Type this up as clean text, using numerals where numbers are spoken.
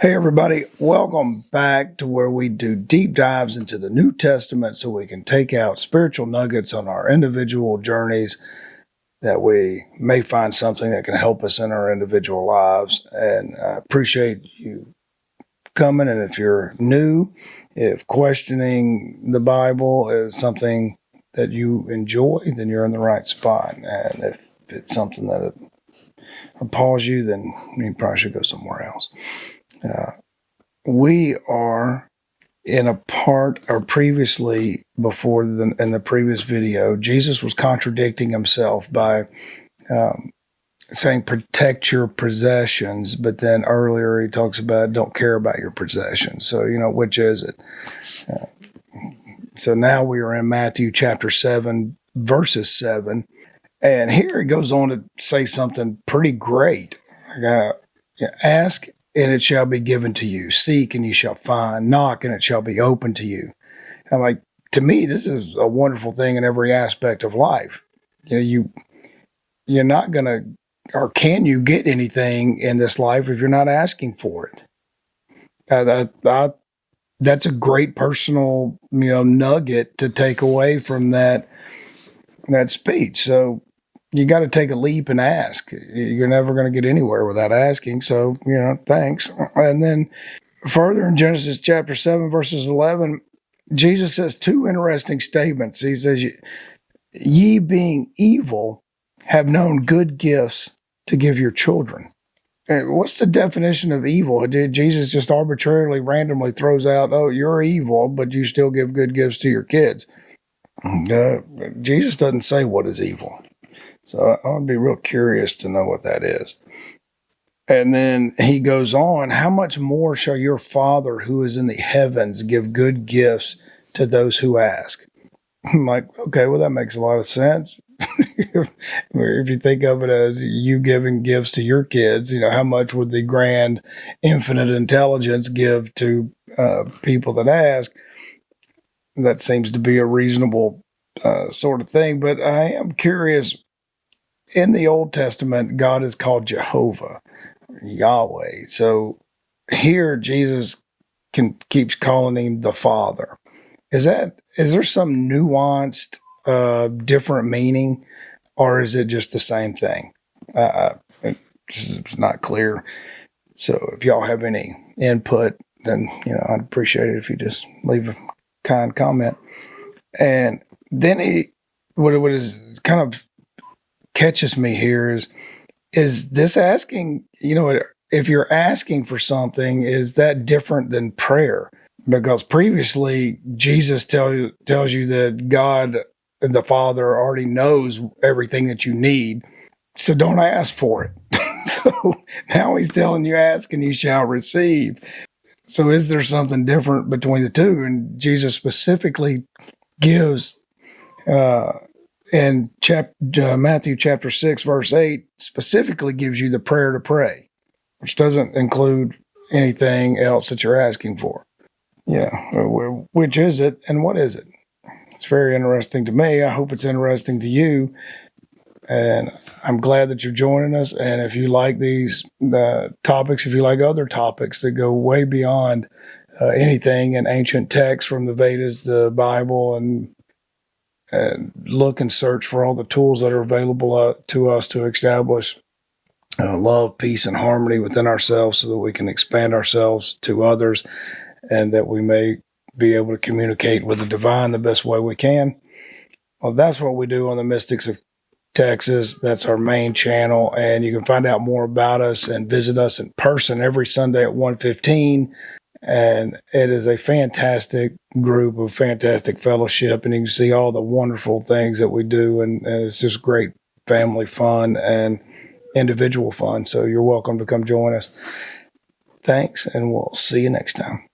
Hey, everybody. Welcome back to where we do deep dives into the New Testament so we can take out spiritual nuggets on our individual journeys that we may find something that can help us in our individual lives. And I appreciate you coming. And if you're new, if questioning the Bible is something that you enjoy, then you're in the right spot. And if it's something that appalls you, then you probably should go somewhere else. We are in a part, or previously, in the previous video, Jesus was contradicting himself by saying protect your possessions, but then earlier he talks about don't care about your possessions. So, which is it? So now we are in Matthew chapter 7, verses 7. And here he goes on to say something pretty great. Ask and it shall be given to you. Seek and you shall find. Knock and it shall be open to you. I'm like, to me, this is a wonderful thing in every aspect of life. You're not going to, or can you get anything in this life if you're not asking for it? That's a great personal, nugget to take away from that speech. So you got to take a leap and ask. You're never going to get anywhere without asking. So, thanks. And then further in Genesis chapter 7, verses 11, Jesus says two interesting statements. He says, ye being evil have known good gifts to give your children. And what's the definition of evil? Did Jesus just arbitrarily, randomly throws out, oh, you're evil, but you still give good gifts to your kids? Jesus doesn't say what is evil. So I would be real curious to know what that is. And then he goes on, how much more shall your Father who is in the heavens give good gifts to those who ask? I'm like, okay, well, that makes a lot of sense. If you think of it as you giving gifts to your kids, how much would the grand infinite intelligence give to people that ask? That seems to be a reasonable sort of thing. But I am curious. In the Old Testament, God is called Jehovah, Yahweh. So here, Jesus keeps calling him the Father. Is there some nuanced, different meaning, or is it just the same thing? It's not clear. So if y'all have any input, then I'd appreciate it if you just leave a kind comment. And then what is kind of catches me here is this asking, if you're asking for something, is that different than prayer? Because previously Jesus tells you that God, the Father, already knows everything that you need, so don't ask for it. So now he's telling you, ask and you shall receive. So is there something different between the two? And Jesus specifically gives and Matthew chapter 6, verse 8 specifically gives you the prayer to pray, which doesn't include anything else that you're asking for. Which is it and what is it? It's very interesting to me. I hope it's interesting to you. And I'm glad that you're joining us. And if you like these topics, if you like other topics that go way beyond anything in ancient texts from the Vedas, the Bible, and look and search for all the tools that are available to us to establish love, peace, and harmony within ourselves so that we can expand ourselves to others and that we may be able to communicate with the divine the best way we can. Well, that's what we do on the Mystics of Texas. That's our main channel, and you can find out more about us and visit us in person every Sunday at 1:15. And it is a fantastic group of fantastic fellowship, and you can see all the wonderful things that we do, and it's just great family fun and individual fun. So you're welcome to come join us. Thanks, and we'll see you next time.